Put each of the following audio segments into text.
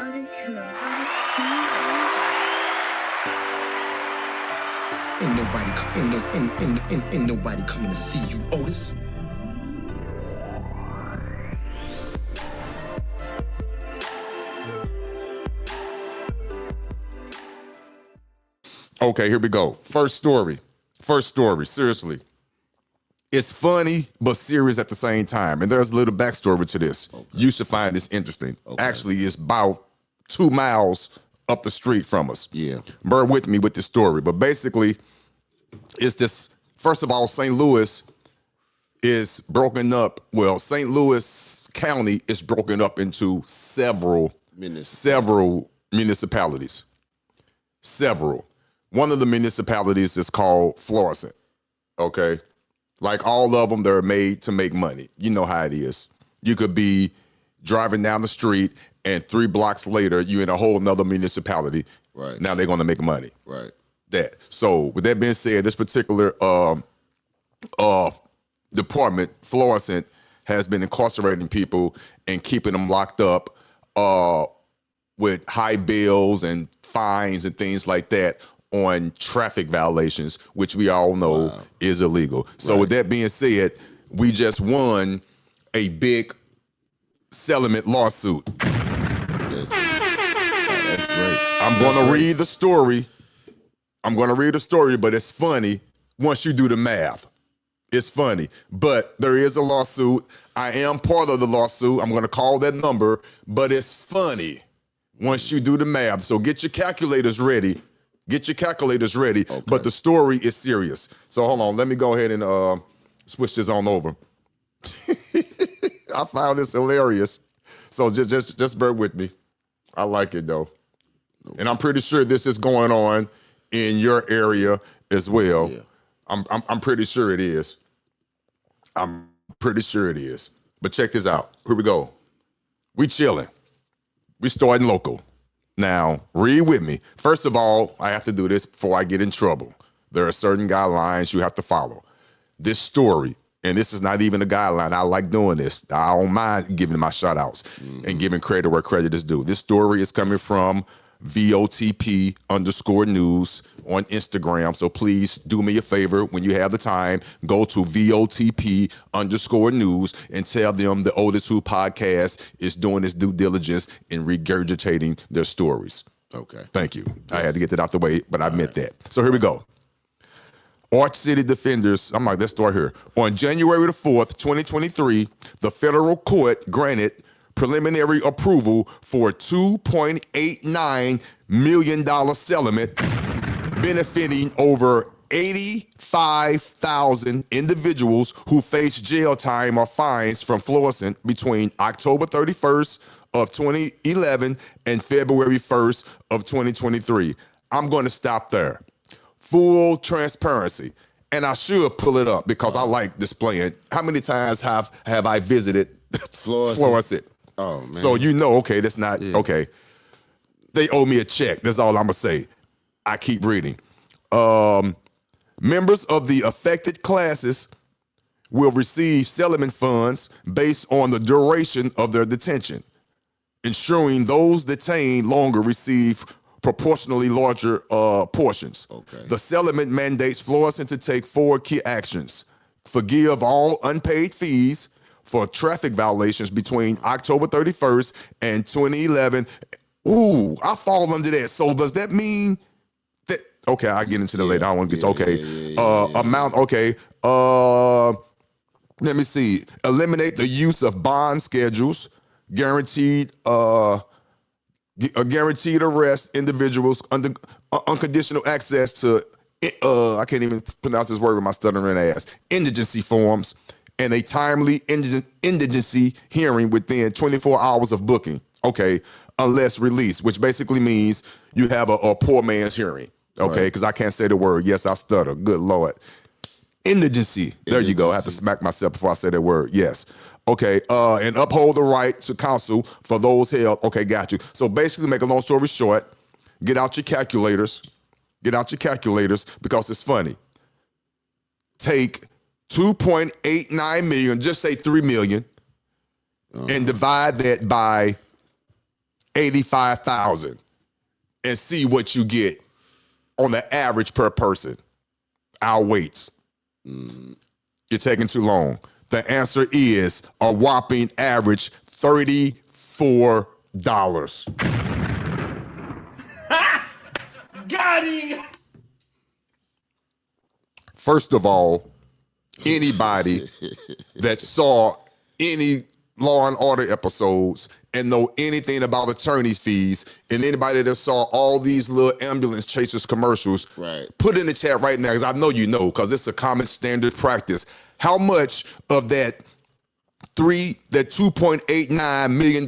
OtisWho. Ain't nobody coming to see you, Otis. Okay, here we go. First story. Seriously. It's funny, but serious at the same time. And there's a little backstory to this. Okay. You should find this interesting. Okay. Actually, it's about 2 miles up the street from us. Yeah. Bear with me with this story. But basically, it's this, first of all, St. Louis is broken up. Well, St. Louis County is broken up into several municipalities. Several. One of the municipalities is called FLORISSANT. Okay? Like all of them, they're made to make money. You know how it is. You could be driving down the street and 3 blocks later, you're in a whole nother municipality. Right. Now they're going to make money. Right. That. So with that being said, this particular department, FLORISSANT, has been incarcerating people and keeping them locked up with high bills and fines and things like that on traffic violations, which we all know is illegal. So with that being said, we just won a big settlement lawsuit. Yes. That's great. I'm going to read the story. But it's funny once you do the math. It's funny. But there is a lawsuit. I am part of the lawsuit. I'm going to call that number, but it's funny once you do the math. So get your calculators ready. Okay. But the story is serious. So hold on, let me go ahead and switch this on over. I found this hilarious. So just bear with me. I like it though. And I'm pretty sure this is going on in your area as well. Yeah. I'm pretty sure it is. But check this out. Here we go. We chilling. We starting local. Now, read with me. First of all, I have to do this before I get in trouble. There are certain guidelines you have to follow. This story, and this is not even a guideline. I like doing this. I don't mind giving my shout outs and giving credit where credit is due. This story is coming from VOTP_news on Instagram. So please do me a favor when you have the time, go to VOTP_news and tell them the OtisWho podcast is doing its due diligence in regurgitating their stories. Okay. Thank you. Yes. I had to get that out the way, but I meant that. So here we go. Arch City defenders, I'm like, let's start here. On January the 4th, 2023, the federal court granted preliminary approval for a $2.89 million settlement benefiting over 85,000 individuals who face jail time or fines from FLORISSANT between October 31st of 2011 and February 1st of 2023. I'm going to stop there. Full transparency. And I should pull it up because I like displaying. How many times have I visited FLORISSANT? Oh, man. So you know, okay, that's not, okay. They owe me a check. That's all I'm going to say. I keep reading. Members of the affected classes will receive settlement funds based on the duration of their detention, ensuring those detained longer receive proportionally larger portions. Okay. The settlement mandates FLORISSANT to take 4 key actions. Forgive all unpaid fees for traffic violations between October 31st and 2011. Ooh, I fall under that. So does that mean that, okay, I'll get into that later. I don't want to get amount, okay. Let me see. Eliminate the use of bond schedules, guaranteed arrest individuals under unconditional access to, I can't even pronounce this word with my stuttering ass, indigency forms, and a timely indigency hearing within 24 hours of booking, okay, unless released, which basically means you have a poor man's hearing, okay, because I can't say the word. Yes, I stutter. Good Lord. Indigency. There you go. I have to smack myself before I say that word. Yes. Okay, and uphold the right to counsel for those held. Okay, got you. So basically, make a long story short, get out your calculators. Because it's funny. Take 2.89 million, just say 3 million, and divide that by $85,000 and see what you get on the average per person. I'll wait. You're taking too long. The answer is a whopping average $34. Got him! First of all, anybody that saw any Law and Order episodes and know anything about attorney's fees, and anybody that saw all these little ambulance chasers commercials, Right. put in the chat right now, because I know you know, because it's a common standard practice. How much of that $2.89 million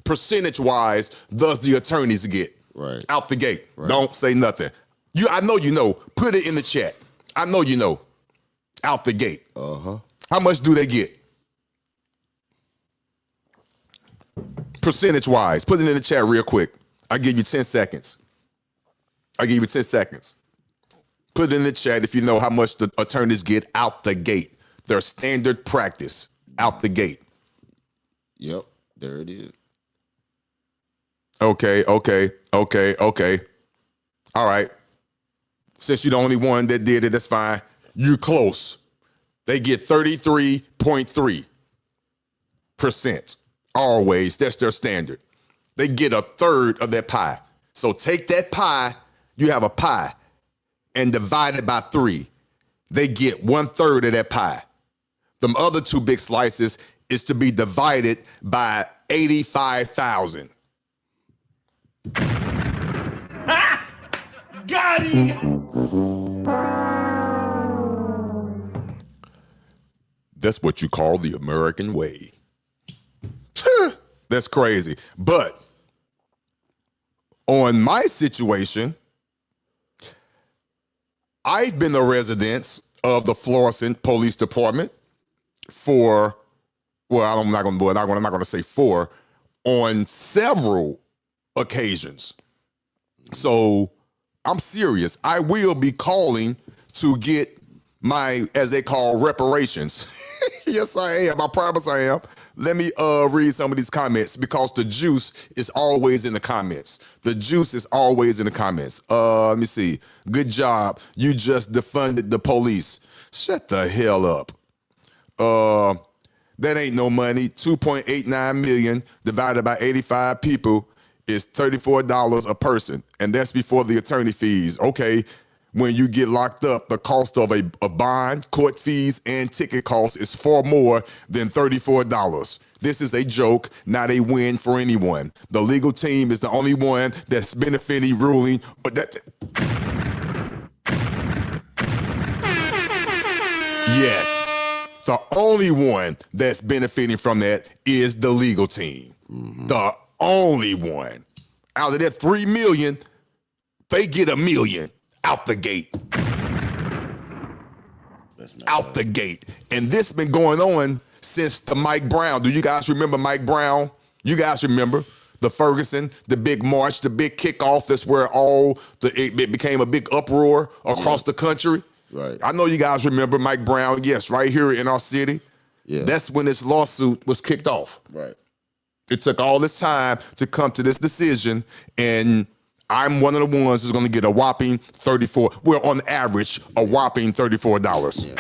percentage-wise does the attorneys get? Right. Out the gate. Right. Don't say nothing. I know you know. Put it in the chat. I know you know. Out the gate. Uh-huh. How much do they get? Percentage-wise. Put it in the chat real quick. I'll give you 10 seconds. I'll give you 10 seconds. Put it in the chat if you know how much the attorneys get out the gate. Their standard practice. Out the gate. Yep. There it is. Okay. All right. Since you're the only one that did it, that's fine. You close. They get 33.3%. Always. That's their standard. They get a third of that pie. So take that pie, you have a pie, and divide it by 3. They get 1/3 of that pie. Them other 2 big slices is to be divided by 85,000. Got him! That's what you call the American way. That's crazy. But on my situation, I've been a resident of the Florissant Police Department for, well, I'm not going to say for, on several occasions. So I'm serious. I will be calling to get my, as they call, reparations. Yes, I am. I promise I am. Let me read some of these comments, because the juice is always in the comments. The juice is always in the comments. Let me see. Good job. You just defunded the police. Shut the hell up. That ain't no money. 2.89 million divided by 85 people is $34 a person. And that's before the attorney fees. Okay. When you get locked up, the cost of a bond, court fees, and ticket costs is far more than $34. This is a joke, not a win for anyone. The legal team is the only one that's benefiting ruling, but yes, the only one that's benefiting from that is the legal team. The only one. Out of that 3 million, they get $1 million. Out the gate. Out the gate. And this been going on since the Mike Brown. Do you guys remember Mike Brown? You guys remember the Ferguson, the big march, the big kickoff? That's where it became a big uproar across the country. Right. I know you guys remember Mike Brown. Yes, right here in our city. Yeah. That's when this lawsuit was kicked off. Right. It took all this time to come to this decision, and I'm one of the ones who's going to get a whopping on average, a whopping $34.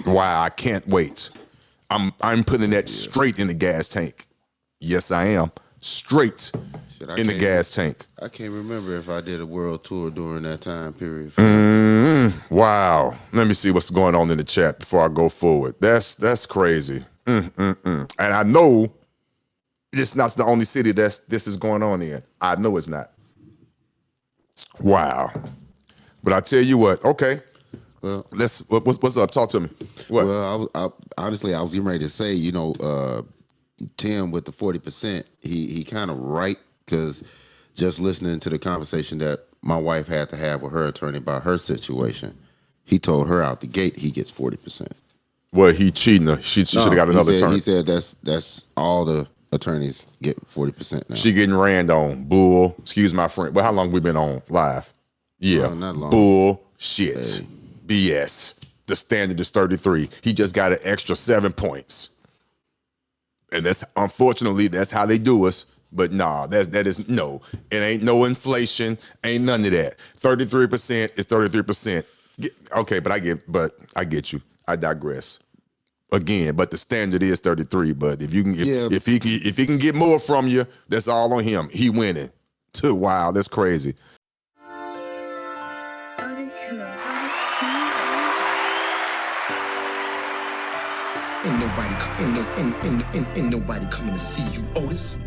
Yeah. Wow, I can't wait. I'm putting that straight in the gas tank. Yes, I am. Straight in the gas tank. I can't remember if I did a world tour during that time period. Wow. Let me see what's going on in the chat before I go forward. That's crazy. And I know it's not the only city this is going on in. I know it's not. Wow. But I tell you what, okay. Well, what's up? Talk to me. What? Well, honestly, I was getting ready to say, Tim with the 40%, he kind of right, because just listening to the conversation that my wife had to have with her attorney about her situation, he told her out the gate he gets 40%. Well, he cheating her. She should have got another attorney. He said that's all the attorneys get 40% now. She getting ran on. Bull. Excuse my friend. But how long we been on live? Yeah. Not long. Bull shit. Hey. BS. The standard is 33. He just got an extra 7 points. And that's unfortunately that's how they do us. But nah, that is no. It ain't no inflation, ain't none of that. 33% is 33%. Okay, but I get you. I digress. Again, but the standard is 33. But if you can, if he can get more from you, that's all on him. He winning. Wow, that's crazy. Ain't nobody coming to see you, Otis.